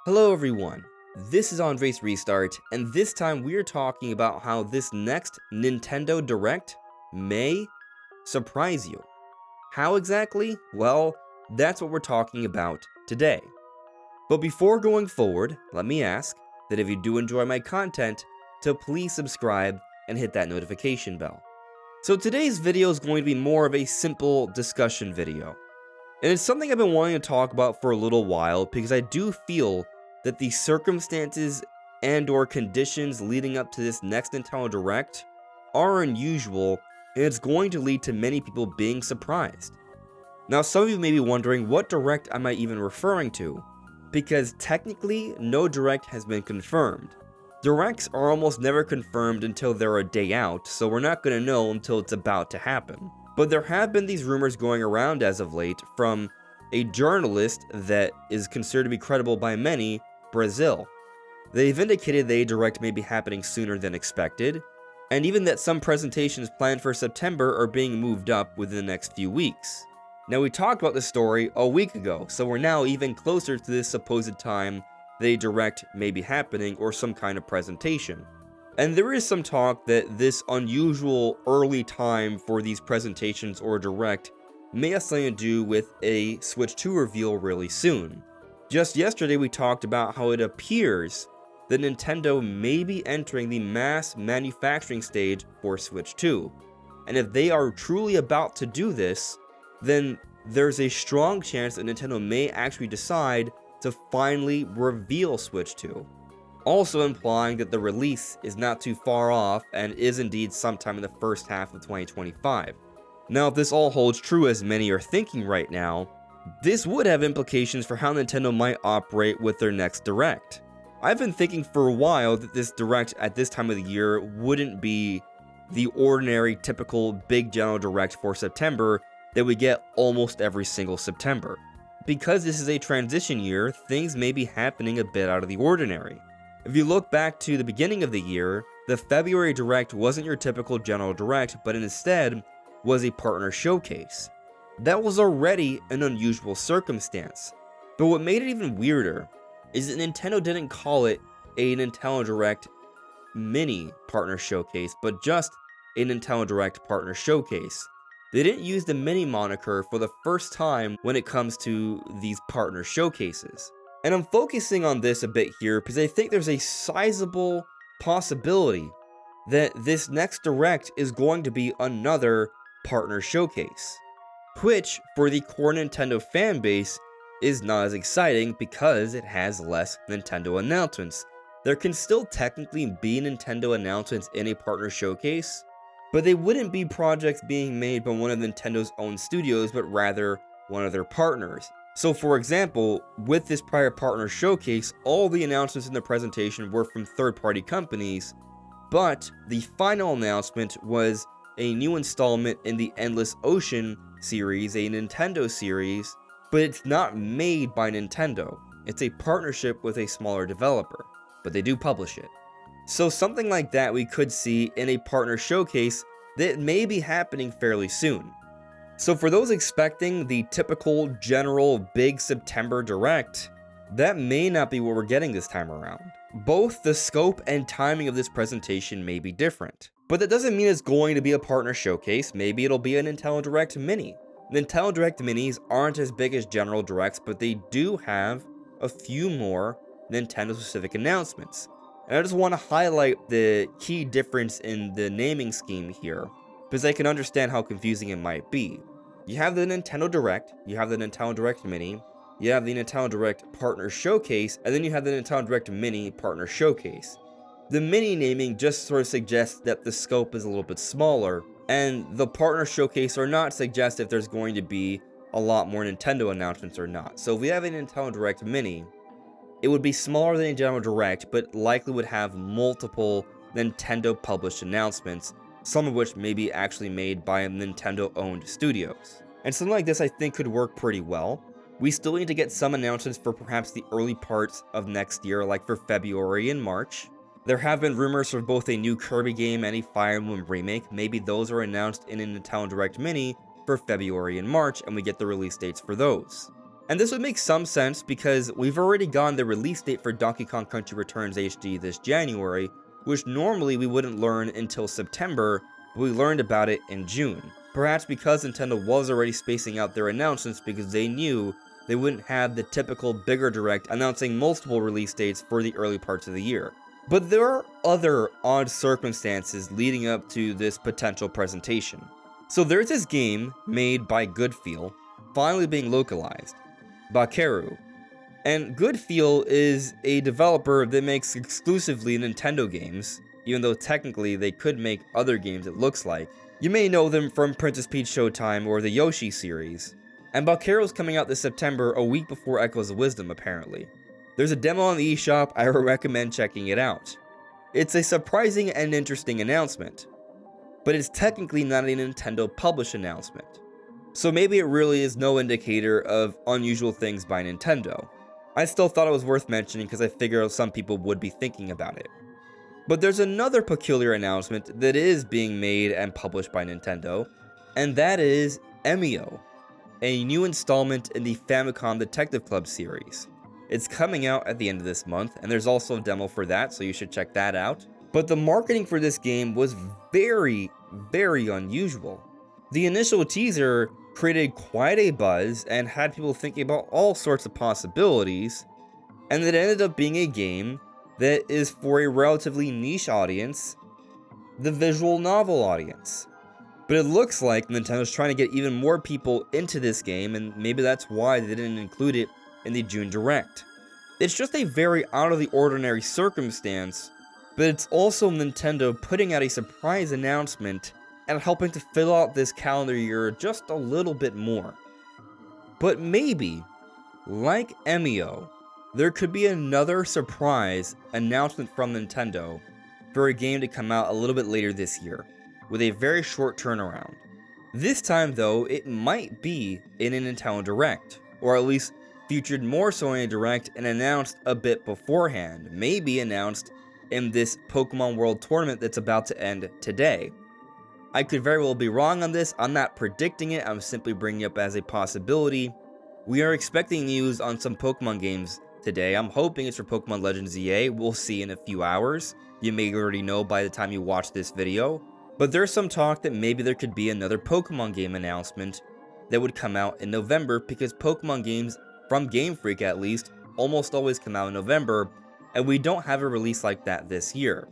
Hello everyone, this is AndresRestart, and this time we are talking about how this next Nintendo Direct may surprise you. How exactly? Well, that's what we're talking about today. But before going forward, let me ask that if you do enjoy my content, to please subscribe and hit that notification bell. So today's video is going to be more of a simple discussion video. And it's something I've been wanting to talk about for a little while because I do feel that the circumstances and/or conditions leading up to this next Nintendo Direct are unusual, and it's going to lead to many people being surprised. Now, some of you may be wondering what Direct am I even referring to, because technically no Direct has been confirmed. Directs are almost never confirmed until they're a day out, so we're not going to know until it's about to happen. But there have been these rumors going around as of late from a journalist that is considered to be credible by many, Brazil. They've indicated the Direct may be happening sooner than expected, and even that some presentations planned for September are being moved up within the next few weeks. Now, we talked about this story a week ago, so we're now even closer to this supposed time the Direct may be happening or some kind of presentation. And there is some talk that this unusual early time for these presentations or Direct may have something to do with a Switch 2 reveal really soon. Just yesterday we talked about how it appears that Nintendo may be entering the mass manufacturing stage for Switch 2. And if they are truly about to do this, then there's a strong chance that Nintendo may actually decide to finally reveal Switch 2. Also implying that the release is not too far off and is indeed sometime in the first half of 2025. Now, if this all holds true as many are thinking right now, this would have implications for how Nintendo might operate with their next Direct. I've been thinking for a while that this Direct at this time of the year wouldn't be the ordinary, typical big general Direct for September that we get almost every single September. Because this is a transition year, things may be happening a bit out of the ordinary. If you look back to the beginning of the year, the February Direct wasn't your typical general Direct, but instead was a partner showcase. That was already an unusual circumstance. But what made it even weirder is that Nintendo didn't call it a Nintendo Direct mini partner showcase, but just a Nintendo Direct partner showcase. They didn't use the mini moniker for the first time when it comes to these partner showcases. And I'm focusing on this a bit here because I think there's a sizable possibility that this next Direct is going to be another partner showcase, which for the core Nintendo fan base is not as exciting because it has less Nintendo announcements. There can still technically be Nintendo announcements in a partner showcase, but they wouldn't be projects being made by one of Nintendo's own studios, but rather one of their partners. So for example, with this prior partner showcase, all the announcements in the presentation were from third-party companies, but the final announcement was a new installment in the Endless Ocean series, a Nintendo series, but it's not made by Nintendo. It's a partnership with a smaller developer, but they do publish it. So something like that we could see in a partner showcase that may be happening fairly soon. So for those expecting the typical general big September Direct, that may not be what we're getting this time around. Both the scope and timing of this presentation may be different, but that doesn't mean it's going to be a partner showcase. Maybe it'll be a Nintendo Direct Mini. Nintendo Direct Minis aren't as big as general Directs, but they do have a few more Nintendo specific announcements. And I just want to highlight the key difference in the naming scheme here, because I can understand how confusing it might be. You have the Nintendo Direct, you have the Nintendo Direct Mini, you have the Nintendo Direct Partner Showcase, and then you have the Nintendo Direct Mini Partner Showcase. The Mini naming just sort of suggests that the scope is a little bit smaller, and the Partner Showcase are not suggest if there's going to be a lot more Nintendo announcements or not. So if we have a Nintendo Direct Mini, it would be smaller than a general Direct, but likely would have multiple Nintendo published announcements, some of which may be actually made by Nintendo-owned studios. And something like this I think could work pretty well. We still need to get some announcements for perhaps the early parts of next year, like for February and March. There have been rumors for both a new Kirby game and a Fire Emblem remake. Maybe those are announced in a Nintendo Direct Mini for February and March, and we get the release dates for those. And this would make some sense because we've already gotten the release date for Donkey Kong Country Returns HD this January, which normally we wouldn't learn until September, but we learned about it in June. Perhaps because Nintendo was already spacing out their announcements because they knew they wouldn't have the typical bigger direct announcing multiple release dates for the early parts of the year. But there are other odd circumstances leading up to this potential presentation. So there's this game made by Goodfeel, finally being localized, Bakeru. And Goodfeel is a developer that makes exclusively Nintendo games, even though technically they could make other games it looks like. You may know them from Princess Peach Showtime or the Yoshi series. And Bakeru is coming out this September, a week before Echoes of Wisdom apparently. There's a demo on the eShop, I recommend checking it out. It's a surprising and interesting announcement, but it's technically not a Nintendo published announcement. So maybe it really is no indicator of unusual things by Nintendo. I still thought it was worth mentioning because I figured some people would be thinking about it. But there's another peculiar announcement that is being made and published by Nintendo, and that is Emote, a new installment in the Famicom Detective Club series. It's coming out at the end of this month, and there's also a demo for that, so you should check that out. But the marketing for this game was very, very unusual. The initial teaser created quite a buzz and had people thinking about all sorts of possibilities, and it ended up being a game that is for a relatively niche audience, the visual novel audience. But it looks like Nintendo's trying to get even more people into this game, and maybe that's why they didn't include it in the June Direct. It's just a very out of the ordinary circumstance, but it's also Nintendo putting out a surprise announcement and helping to fill out this calendar year just a little bit more. But maybe, like Emote, there could be another surprise announcement from Nintendo for a game to come out a little bit later this year, with a very short turnaround. This time though, it might be in a Nintendo Direct, or at least featured more so in a Direct and announced a bit beforehand, maybe announced in this Pokemon World Tournament that's about to end today. I could very well be wrong on this, I'm not predicting it, I'm simply bringing it up as a possibility. We are expecting news on some Pokemon games today. I'm hoping it's for Pokemon Legends EA, we'll see in a few hours. You may already know by the time you watch this video. But there's some talk that maybe there could be another Pokemon game announcement that would come out in November, because Pokemon games, from Game Freak at least, almost always come out in November, and we don't have a release like that this year.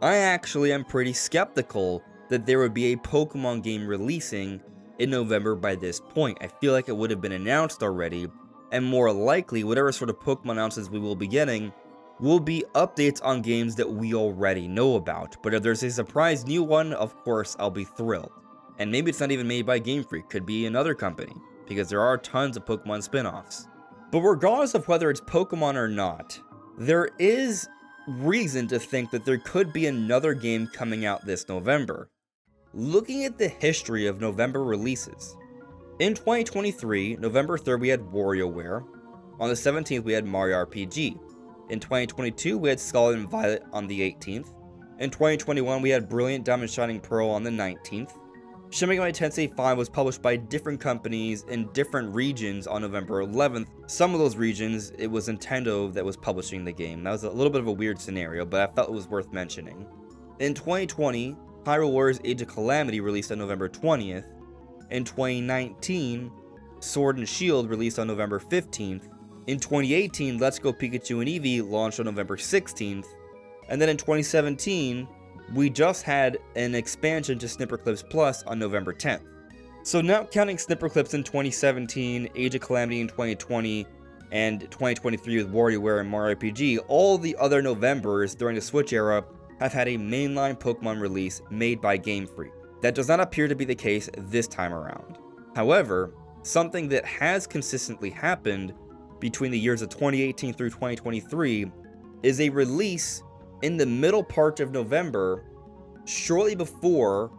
I actually am pretty skeptical that there would be a Pokemon game releasing in November by this point. I feel like it would have been announced already, and more likely, whatever sort of Pokemon announcements we will be getting will be updates on games that we already know about. But if there's a surprise new one, of course, I'll be thrilled. And maybe it's not even made by Game Freak, could be another company, because there are tons of Pokemon spin-offs. But regardless of whether it's Pokemon or not, there is reason to think that there could be another game coming out this November. Looking at the history of November releases, in 2023, November 3rd we had WarioWare, on the 17th we had Mario RPG, in 2022 we had Scarlet and Violet on the 18th, in 2021 we had Brilliant Diamond Shining Pearl on the 19th, Shin Megami Tensei 5 was published by different companies in different regions on November 11th. Some of those regions, it was Nintendo that was publishing the game. That was a little bit of a weird scenario, but I felt it was worth mentioning. In 2020, Hyrule Warriors Age of Calamity released on November 20th. In 2019, Sword and Shield released on November 15th. In 2018, Let's Go Pikachu and Eevee launched on November 16th. And then in 2017, we just had an expansion to Snipperclips Plus on November 10th. So not counting Snipperclips in 2017, Age of Calamity in 2020, and 2023 with WarioWare and Mario RPG, all the other Novembers during the Switch era have had a mainline Pokemon release made by Game Freak. That does not appear to be the case this time around. However, something that has consistently happened between the years of 2018 through 2023 is a release in the middle part of November, shortly before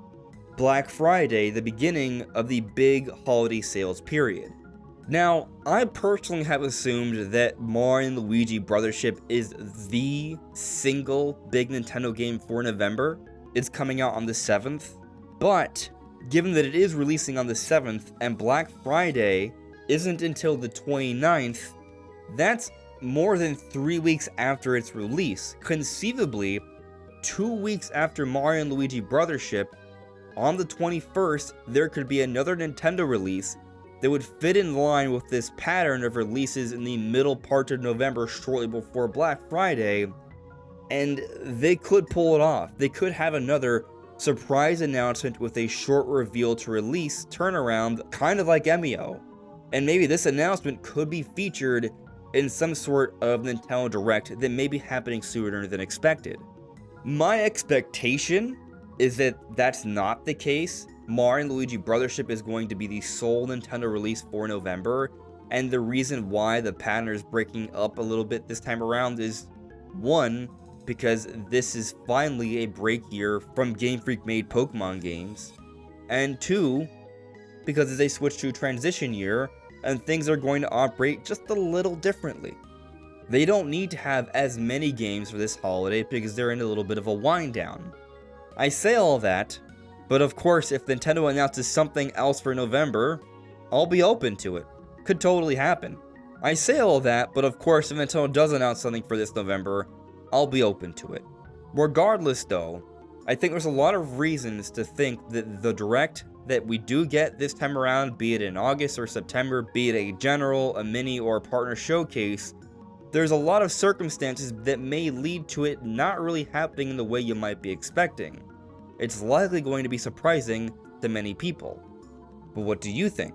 Black Friday, the beginning of the big holiday sales period. Now, I personally have assumed that Mario and Luigi Brothership is the single big Nintendo game for November. It's coming out on the 7th, but given that it is releasing on the 7th and Black Friday isn't until the 29th, that's more than 3 weeks after its release. Conceivably, 2 weeks after Mario and Luigi Brothership, on the 21st, there could be another Nintendo release that would fit in line with this pattern of releases in the middle part of November shortly before Black Friday, and they could pull it off. They could have another surprise announcement with a short reveal to release turnaround, kind of like Emote. And maybe this announcement could be featured in some sort of Nintendo Direct that may be happening sooner than expected. My expectation is that that's not the case. Mario and Luigi Brothership is going to be the sole Nintendo release for November, and the reason why the pattern is breaking up a little bit this time around is, one, because this is finally a break year from Game Freak made Pokemon games, and two, because it's a switch to transition year, and things are going to operate just a little differently. They don't need to have as many games for this holiday because they're in a little bit of a wind down. I say all that, but of course if Nintendo announces something else for November, I'll be open to it. Could totally happen. I say all that, but of course if Nintendo does announce something for this November, I'll be open to it. Regardless though, I think there's a lot of reasons to think that the Direct that we do get this time around, be it in August or September, be it a general, a mini, or a partner showcase, there's a lot of circumstances that may lead to it not really happening in the way you might be expecting. It's likely going to be surprising to many people. But what do you think?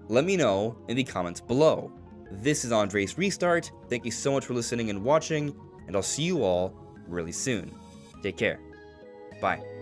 Let me know in the comments below. This is AndresRestart. Thank you so much for listening and watching, and I'll see you all really soon. Take care. Bye.